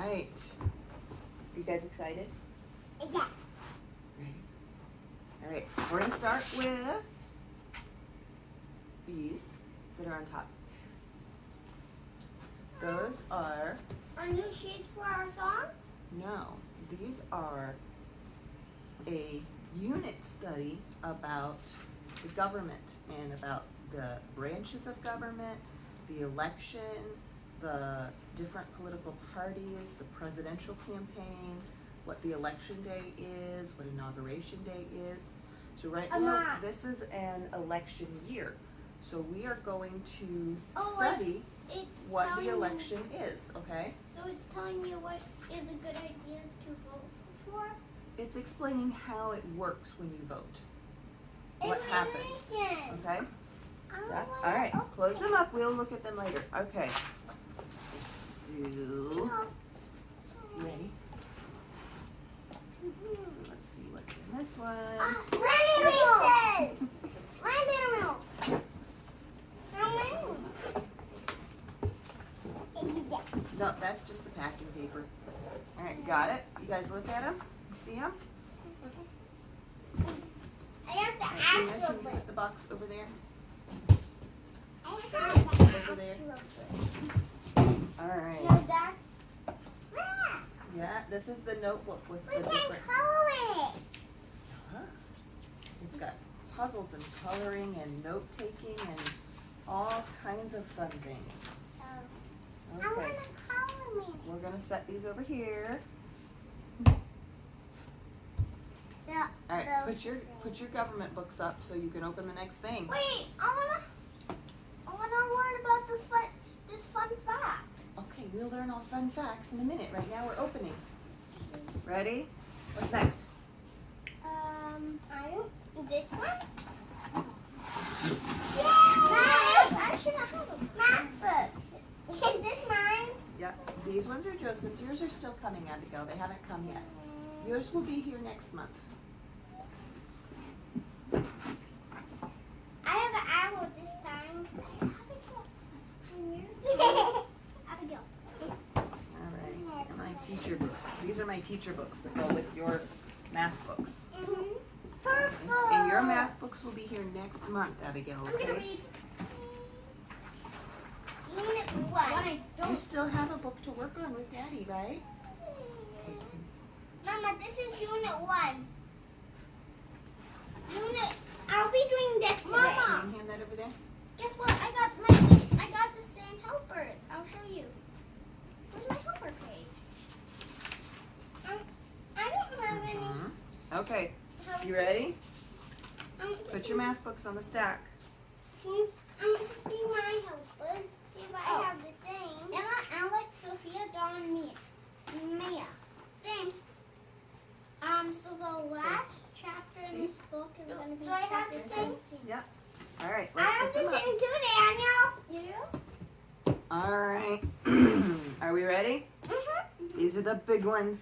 right. Are you guys excited? Yeah. Ready? All right. We're going to start with these that are on top. Those are, Our new sheets for our songs? no, these are a unit study about the government and about the branches of government, the election, the different political parties, the presidential campaign, what the election day is, what inauguration day is. So right now, this is an election year. So we are going to study what the election is, okay? So it's telling you what is a good idea to vote for? It's explaining how it works when you vote. What happens, okay? Yeah. All right, close them up. We'll look at them later. Okay. Let's do. Ready? Let's see what's in this one. No, that's just the packing paper. All right, got it? You guys look at them? You see them? I have the Can you actual put the box over there? Over there. All right. No, that's. Yeah, this is the notebook with We the can different. color it. Huh? It's got puzzles and coloring and note taking and all kinds of fun things. I Okay, want to color me. we're gonna set these over here. All right, put your government books up so you can open the next thing. Wait, I wanna learn about this fun fact. Okay, we'll learn all fun facts in a minute. Right now we're opening. Ready? What's next? I don't. This one? Yeah! I should have a math books. Is this mine? Yeah, these ones are Joseph's. Yours are still coming, Abigail. They haven't come yet. Yours will be here next month. I have an owl this time. Abigail. All right, and my teacher books. These are my teacher books that go with your math books. Purple. And your math books will be here next month, Abigail, I'm gonna okay? read Unit 1. You still have a book to work on with Daddy, right? Mama, this is Unit 1. I'll be doing this, Can Mama. you hand that over there? Guess what? I got the same helpers. I'll show you. Where's my helper page? I don't have any. Okay, helpers. you ready? Just Put your math books on the stack. I'm going to see my helpers. See if I have the same. Emma, Alex, Sophia, Dawn, Mia. Same. So the last chapter in this book is going to be chapter 17. Yeah. All right, I let's have put the them up. same too, Daniel. You do? All right. Are we ready? Mm-hmm. These are the big ones.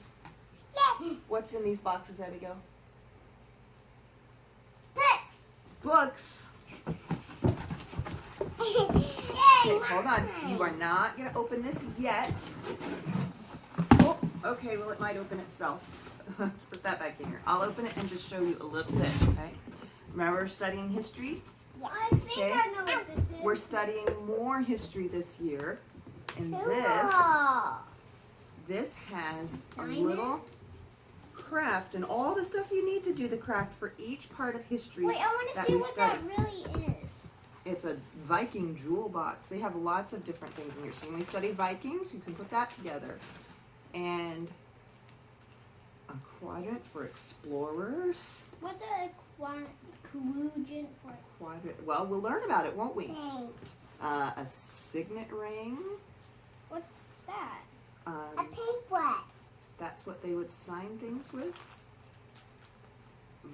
Yes. What's in these boxes, Abigail? Books. Books. Yay, Okay, hold on. You are not going to open this yet. Oh, okay, well, it might open itself. Let's put that back in here. I'll open it and just show you a little bit, okay? Remember we're studying history? I think I know what this is. We're studying more history this year. And Cool. this has a Diamond? little craft and all the stuff you need to do the craft for each part of history. Wait, I want to that see we what study. that really is. It's a Viking jewel box. They have lots of different things in here. So when we study Vikings, you can put that together. And a quadrant for explorers. What's a quadrant for? Quadrant. Well, we'll learn about it, won't we? Thing. A signet ring. What's that? A Um, paintbrush. that's what they would sign things with.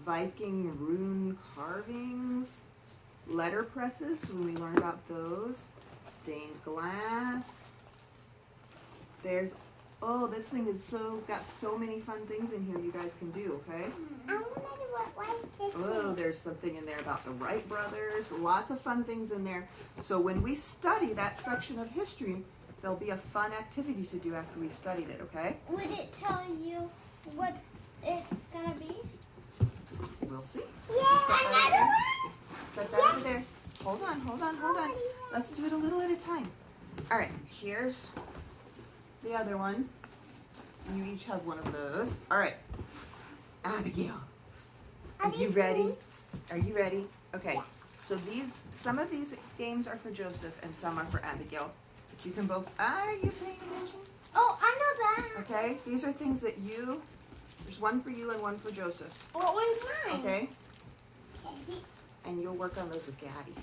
Viking rune carvings. Letter presses, when we learn about those. Stained glass. There's, oh, this thing is got so many fun things in here you guys can do, okay? I want to know what this Oh, is. there's something in there about the Wright brothers. Lots of fun things in there. So when we study that section of history, there'll be a fun activity to do after we've studied it, okay? Would it tell you what it's gonna be? We'll see. Yeah, another one? Set that over there. Hold on. Let's do it a little at a time. All right, here's the other one. So you each have one of those. All right, Abigail, are you ready? Are you ready? Okay, Yeah. so some of these games are for Joseph and some are for Abigail. But you can both, are you paying attention? Oh, I know that. Okay, these are things that there's one for you and one for Joseph. What one's mine? Okay, Okay. and you'll work on those with Gabby.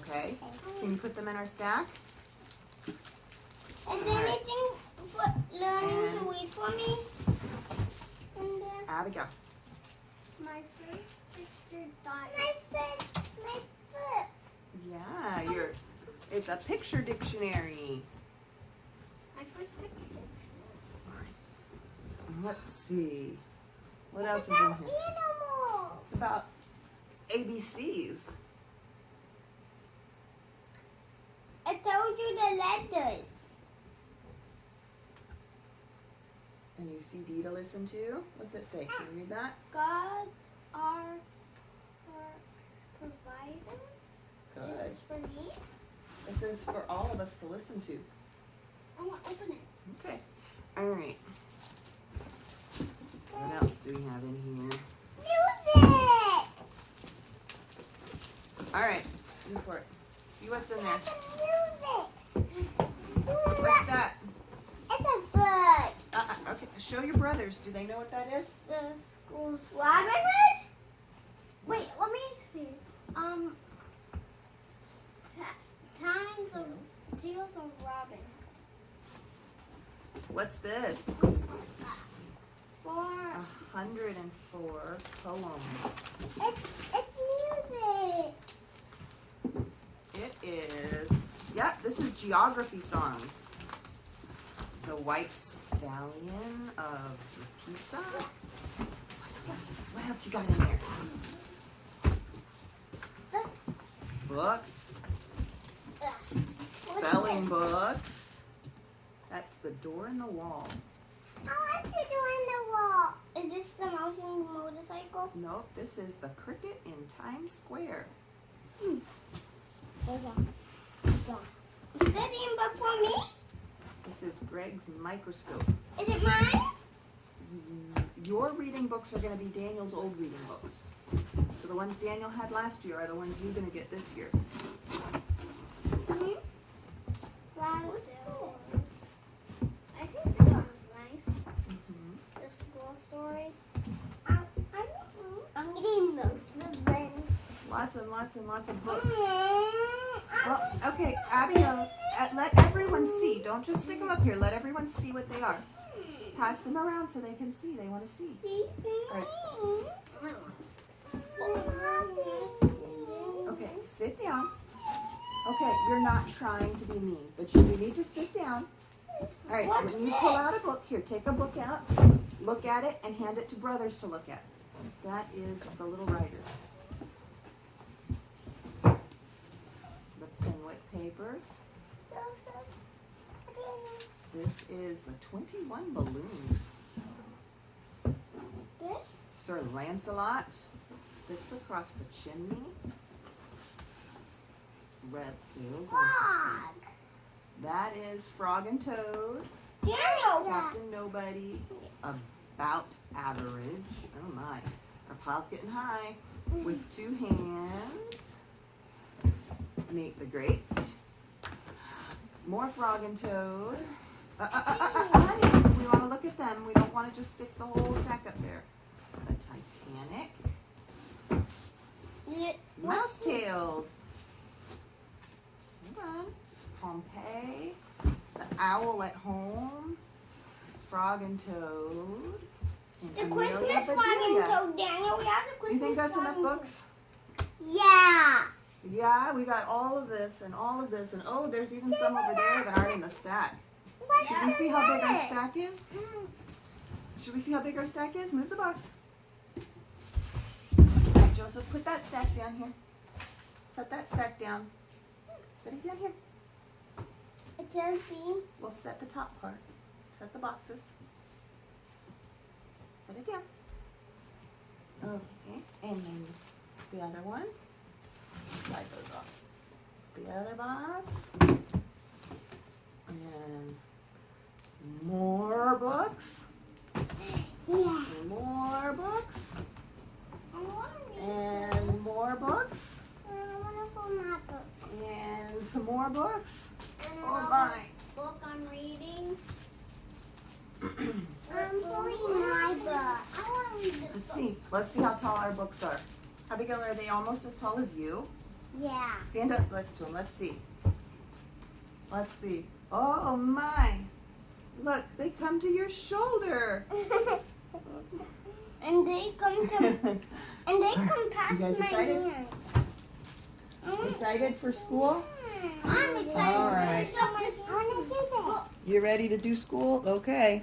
Okay, can you put them in our stack? Is All there right. anything for learning And- to read for me? And then Abigail. my first picture died. My foot. Yeah, it's a picture dictionary. My first picture. Let's see. What else It's is in about here? animals. It's about ABCs. I told you the letters. And you CD to listen to? What's it say? Can you read that? God, our provider. Good. This is for me. This is for all of us to listen to. I want to open it. Okay. All right. What else do we have in here? Music. All right. Go for it. See what's in there. Music. What's that? It's a bird. Okay. Show your brothers. Do they know what that is? The school slaggerhead? Wait, let me see. Tales of Robin. What's this? 104 poems. It's music. It is. Yep, this is geography songs. The White Stallion of Pisa. What else you got in there? Books. Spelling books. That's The Door in the Wall. I like to do in the wall. Is this the motion motorcycle? Nope, this is The Cricket in Times Square. Is this in book for me? This is Greg's Microscope. Is it mine? Your reading books are going to be Daniel's old reading books. So the ones Daniel had last year are the ones you're going to get this year. Mm-hmm. I think this one's nice. The school story. I'm getting most of them. Lots and lots and lots of books. Well, okay, Abigail, let everyone see. Don't just stick them up here. Let everyone see what they are. Pass them around so they can see. They want to see. Okay, sit down. Okay, you're not trying to be mean, but you need to sit down. All right, when you pull out a book, here, take a book out, look at it, and hand it to brothers to look at. That is The Little Riders. The Penwick Papers. This is The 21 Balloons. Sir Lancelot Sticks Across the Chimney. Red Sails. Frog. That is Frog and Toad. Daniel. Captain Nobody. About Average. Oh my. Our pile's getting high. With Two Hands. Meet the Great. More Frog and Toad. Honey, we want to look at them. We don't want to just stick the whole stack up there. The Titanic. Mouse Tales. Hold on. Pompeii. The Owl at Home. Frog and Toad. And The Amelia Christmas Frog and Bedelia. Toad, Daniel. We have the Christmas Do you think that's Frog enough and books? Toad. Yeah. Yeah, we got all of this and all of this. And oh, there's even some over there that aren't in the stack. Should we see how big our stack is? Should we see how big our stack is? Move the box. Right, Joseph, put that stack down here. Set that stack down. Put it down here. It's Sophie. We'll set the top part. Set the boxes. Set it down. Okay, and then the other one. Slide those off. The other box. And more books. Yeah. More books. And And more books. I want to pull my book. And some more books. And Oh another my. book I'm reading. I'm pulling my book. I want to read this Let's book. see. Let's see how tall our books are. Abigail, are they almost as tall as you? Yeah. Stand up, let's do them. Let's see. Let's see. Oh my. Look, they come to your shoulder. And they come to past You guys my excited? hand. Excited for school? I'm excited. All right. I want to do this. You ready to do school? Okay.